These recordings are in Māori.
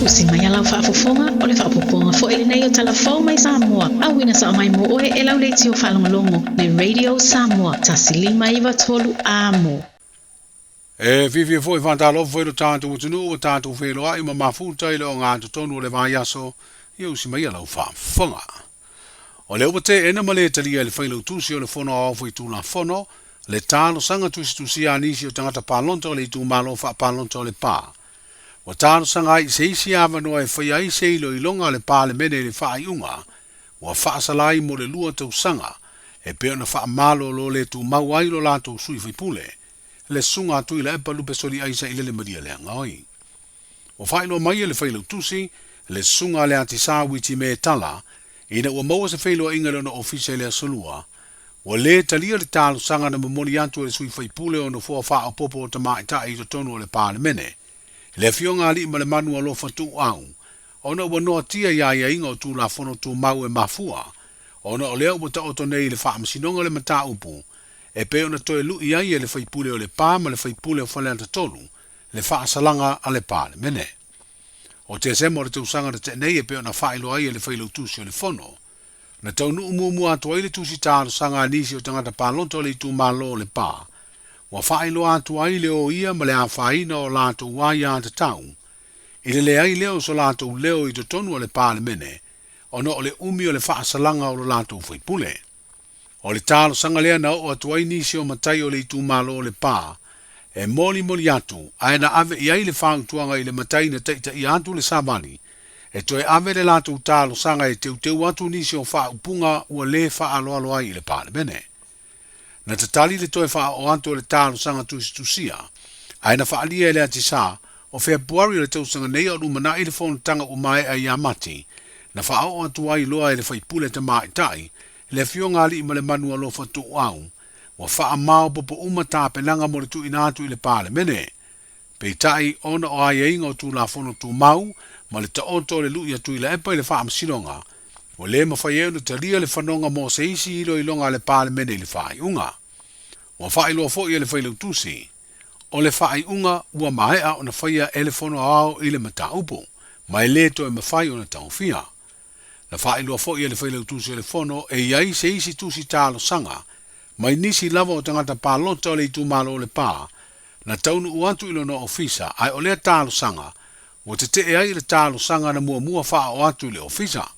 Usimaya lau whaafofonga o le whaapoponga fo ele nei o Tala Fou Mai Samoa. Awina sa o mai mo oe e lau leiti o whalongolongo le Radio Samoa. Tasilima iwa tolu amo. Vivi foi vantalo foi do tanto utunu o tanto velo ai ma futa ile o ngā tonu le vai aso i usimaya lau whaafonga. O le upate ena male talia le whailo tusi o le fono au foi tūna fono le tālo sanga tusi anisi o tangata pālonto le tū malo wha pālonto le pā. O tālo sanga i seisi awanoa e whai ai seilo i longa le pā le mene le wha iunga, o whaasalai mo le lua tau sanga, e peo na wha malo lo le tū mau ai lo lato sui whi pule, le sunga tui le epa lupe soli aisa i le maria le angoi. O whailo mai le whailo tusi, le sunga le atisa witi me tala, ina ua maua se whailo inga le na ofisa le asolua, o le talia le tālo sanga na mamoni antu le sui whi pule o no fua wha o popo o tamai ta i to tonu o le pā le mene, le fionga li ma le manu alo fatu au, ona ua noa tia ia inga o tū la fono tū mau e mafua, ona o lea ua ta oto nei le wha masinonga le mata upu, e pe ona toe lu ia le whaipule o le pā ma le whaipule o whaleanta tolu, le wha asalanga a le pā le mene. O te semo le tausanga na te nei e pe ona whailo ai le whailo tusi o le fono, na tau nu umu atu ai le tusi tāro sanga anisi o tangata pālonto le tū malo le pā, wa whailo atu ai le o ia ma le a whaina o lato wai a te tau, i le ai leo so lato leo i to tonu o le pāle mene, o no o le umi o le whaasalanga o le lato whaipule. O le tālo sanga lea na o atu ai nisi o matai o le itu malo o le pā, e moli atu, ai na ave i ai le whaangtuanga i le matai na teita i atu le sabani, e toe ave le lato tālo sanga e teu atu nisi o whaupunga ua le whaaloalo ai i le pāle mene. Na te tali le toe wha o anto le tālo sanga tusia, ai na wha alia ele ati sā, o whea puari le tausanga nei o rumana i le whonu tanga o mai a Yamati, na wha o anto ai loa e le whaipule te mai tai, le fionga ali ima le manua lo fatu au, wa wha a mao popo umata penanga mo le tu inatu i le pāle mene, pe tai ona o ai inga o tu la whono tu mau, ma le taoto le lui atu i le epa i le wha amsilonga, o le mawhaieu na talia le whanonga mo se isi ilo i longa le pāle mene i le whai unga. O whai loa fo i le whailau tusi, o le whai unga ua mahea o na whaia e le whono ao i le mata upo, mai le to e mawhai o na tau fia. Na whai loa fo i le whailau tusi le whono e iai se isi tusi tālo sanga, mai nisi lava o tangata pālota o le itu malo o le pā, na taunu uantu ilo no ofisa, ai o lea tālo sanga, o te te ai le tālo sanga na mua wha o atu le ofisa.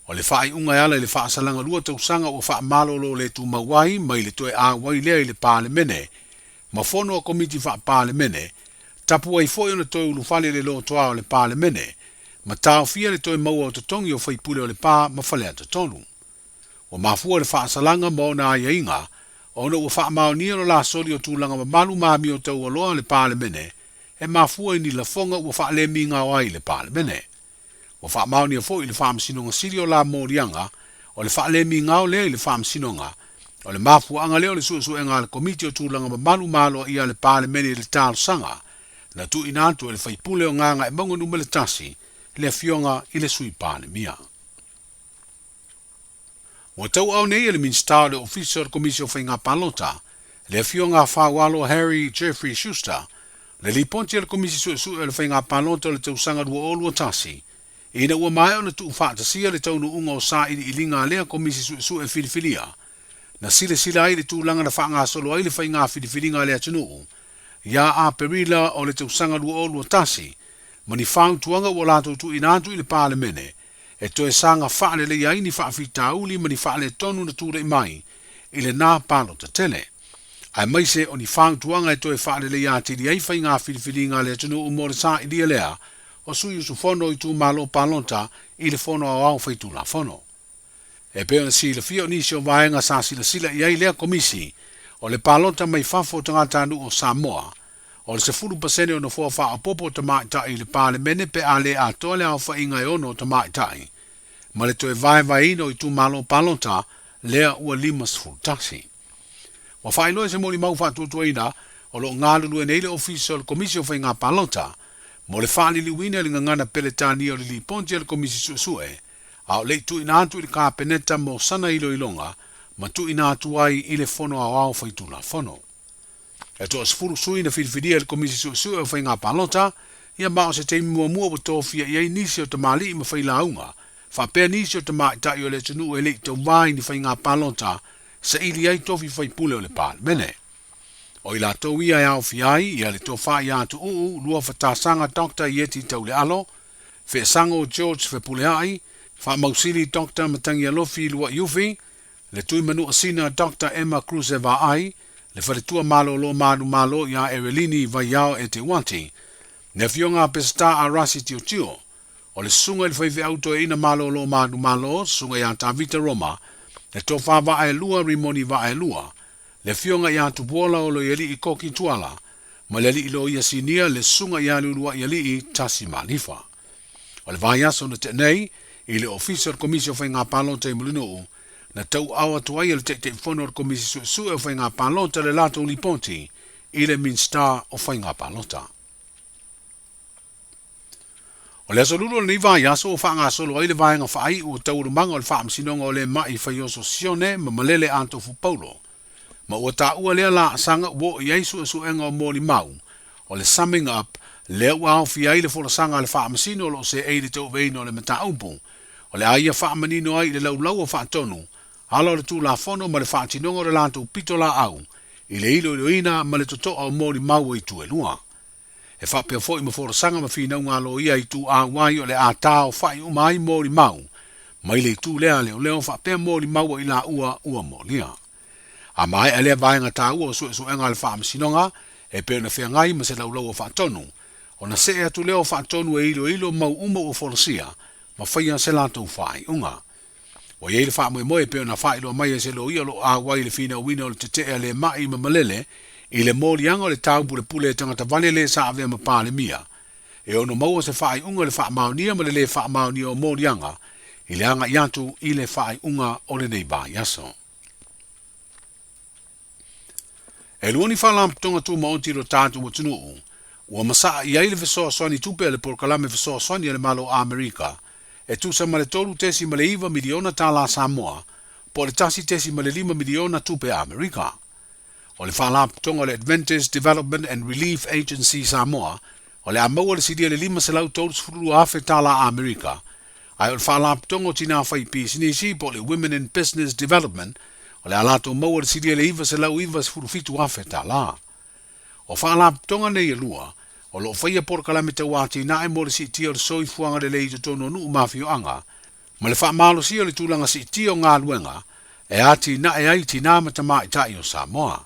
O le whaai unga ala i le whaasalanga lua tau sanga o wha malolo le tu mawai mai le toe a wai lea i le pāle mene, ma whono a komiti wha pāle mene, tapu ai foi ona toe ulufale le lo toa o le pāle mene, ma tau fia le toe maua o tatongi o whaipule o le pā ma whalea tatonu. O mafua le whaasalanga ma ona aia inga, ona ua wha mao nia no la soli o tūlanga ma malu mami o tau aloa le pāle mene, e mafua i ni la fonga ua wha le minga o ai le pāle mene. O wha maoni a fo i le whaamsinonga siri o la morianga, o le wha le mi ngao lea i le whaamsinonga, o le mafuanga leo le su e ngā le komiti o tūlanga ma malu malo ia le pāle mene i le tālo sanga, na tu inatu e le whaipule o nganga e maunga numele tasi, le fionga i le sui pāle mia. O tau au nei e le minstau le ofisa o komisi o whainga pālota, le fionga whawalo Harry Jeffrey Schuster, le li ponti e le komisi su e le whainga pālota le tau sanga dua olua tasi, ina ua mai ona tu whaatasia le taunu unga o sa i linga lea komisi su e filifilia. Na sila ai le tūlanga na whaanga solo ai le whainga filifilinga lea tunuu. Ia a perila o le tausanga lua o lua tasi, mani whaang tuanga ua lato tu inatu i le pāle mene, e toe sanga whaale le iai ni whaafitauli mani whaale tonu na tūre mai, i le nā pālo ta tele. Ai mai se o ni whaang tuanga e toe whaale le iati li ai whainga filifilinga lea tunuu mo le sa i lia lea, o sui usu fono i tu malo pālonta i le fono au au whaitu la fono. E peo na sila fio nisi o vaenga sa sila i ai lea komisi o le pālonta mai fafo tangata anu o Samoa, o le 10% o na fua wha apopo ta maitai i le pāle mene pe a le a tole au whainga e ono ta maitai, ma le toe vai ino i tu malo pālonta lea ua 5 tasi. Wa whailoe se moli mau whatutua ina o lo ngālulu e neile ofisa o le komisi o whainga pālonta, mo le whaali liwina li ngangana peletani o li li ponti al komisi suesue, au le tu inatu i le kāpeneta mo sana ilo ilonga, ma tu inatu ai i le fono au au whaitula fono. E toa sifuru sui na whiriwhiria le komisi suesue o whainga pālota, ia mao se te mua tofia ia nisi o te mali ma fai launga, fa pe nisi o te mai tai o le tunu e le te vai ni fai ngā palota, sa ili ai tofi fai pule o le pāle, mene. O ila tau ia au fiai, ia le tofa ia tu lua fatasanga Dr. Yeti tau le alo, fe sango George fe pule ai, fa mausili Dr. Matangi Alofi lua iufi, le tui manu asina Dr. Emma Cruz eva ai, le wharetua malo lo manu malo ia Erelini vai iao e te wati, ne fionga pesta a rasi tio, o le sunga le whaive auto e ina malo lo manu malo, sunga ia ta vita Roma, le tofa va e lua rimoni va e lua, le fionga ia tu bola o lo iali i koki tuala, ma le li ilo ia sinia le sunga ia lulua iali i tasi malifa. O le vai aso na te nei, i le official komisio whai ngā palota i mulino na tau awa tuai le te whono o komisi su e whai ngā palota le lato liponti i le minsta o whai ngā palota. O le asolulu ni vai aso o wha ngā solo ai le vai ngā whai o tau rumanga o le wha amsinonga o le mai whai oso sione ma malele anto fu paulo. Ma ua ta ua lea la asanga wo i eisu su enga o mōli mau o le summing up lea ua au fi ai le fola sanga le wha amasino lo se eile tau veino le mata upu. O le aia wha amanino ai le laulau o wha tonu, alo le tū la fono ma le wha atinongo le lantu pito la au, i le ilo ina ma le toto au mōli mau i tu e lua. E wha pia fo i ma fola sanga ma whina unga lo ia i tu a wai o le a tā o wha i umai mōli mau, ma i le tū lea leo leo wha pia mōli mau i la ua mōlia. A mai alea vaenga tā ua su enga le wha amasinonga, e pia na whia ngai ma se laulau o wha tonu, o na se atu leo wha tonu e ilo mau uma o folosia, ma whaia se lato whai unga. O iei le wha moe peo na wha ilo mai e se lo ia lo a wai le fina wina o le te le mai ma malele, i le mōli anga le tau pule tangata vale le sa avea ma pāle mia. E ono maua se whai unga le wha maunia ma le wha maunia o mōli anga, i le anga iatu i le whai unga o le nei ba yaso. E luoni whalamputonga tu maonti ro tātu mo tunuu, ua masaa i aile fesoa swani tupe le porkalame fesoa swani le malo a Amerika, e tu sa male tolu tesi male iwa miliona Tala Samoa, po le tasi tesi male 5 miliona tupe a Amerika. O le whalamputonga le Adventist Development and Relief Agency Samoa, o le amaua le sidia le 5 selau tolu sfuru afe Tala a Amerika, ai o le whalamputonga o tina whai pisinisi po le Women in Business Development, o le alato maua le sidia le iwa selau iwa sfuru fitu afe Tala. O whalamputonga nei lua, o lo whaia porkalame te wāti na e mo le si tia o le soifuanga le leito tono nuu mafio anga, ma le whaamalo si o le tūlanga si tia o ngā luenga, e ati na e aiti nā matama i tai o Samoa.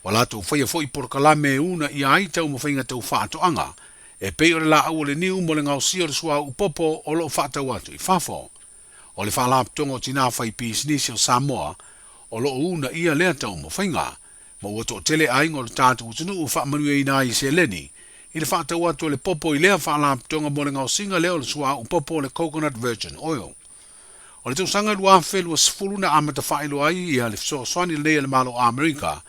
O lato whaia foi porkalame e una i aita o mawhainga tau whaato anga, e pei o le la au le niu mo le ngau si o le sua upopo o lo whaatau atu i whafo. O le whalamputonga o tina whai pisinisi o Samoa, o lo una ia lea tau mawhainga, ma ua to tele aingo le tātu utunu u whaamanu e ina i se leni, i le whaatau atu le popo i lea whalamputonga mo le ngau singa leo le sua upopo le coconut virgin oil. O le tausanga lua whelua sifuru na amata whailo ai i a le fisoswani le le malo a Amerika,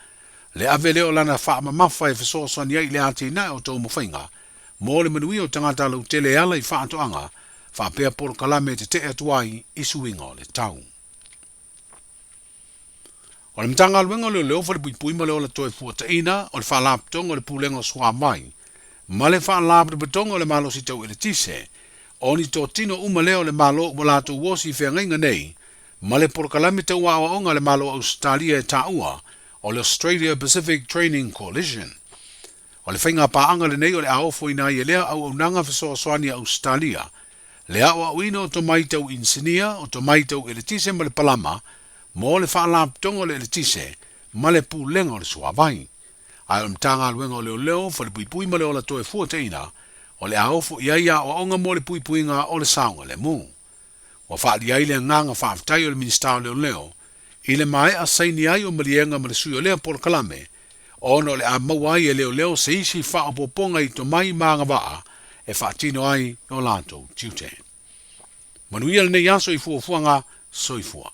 le ave leo lana whaamamafa e fisoswani ai le ati na o tau mawhainga, mo le manui o tangata lau tele ala i whaatoanga, whaapea porkalame te te atuai i suinga o le tau. O le mtanga aluenga leo leo whare pui ma leo la toe fuataina o le whaalaputonga o le pulenga swa mai. Ma le whaalaputonga o le malo si tau ele tise, o ni tō tino uma leo le malo o lato wosi whea ngainga nei, ma le porkalame te ua onga le malo Australia e taua, o le Australia Pacific Training Coalition. O le whainga paanga le nei o le aofo ina i lea au unanga fisoa swani Australia, le awa uino o to maitau insinia, o to maitau ele tise ma le palama, mo le whaalaputonga le tise, ma le pulenga o le suawai. Ai o mtanga aluenga o leo leo, whale pui ma leo la toe fuataina, o le aofo iaia o onga mo le puinga o le saunga le mu. Wa whaali ai le nganga whaafitai o le minister leo leo, i le mai a saini ai o malienga ma le sui o lea porkalame, ono le a mawai e leo leo se isi whaapoponga i to mai maanga waa, e whaatino ai o lanto tiute. Manuia le nei aso i fuafuanga, soifua.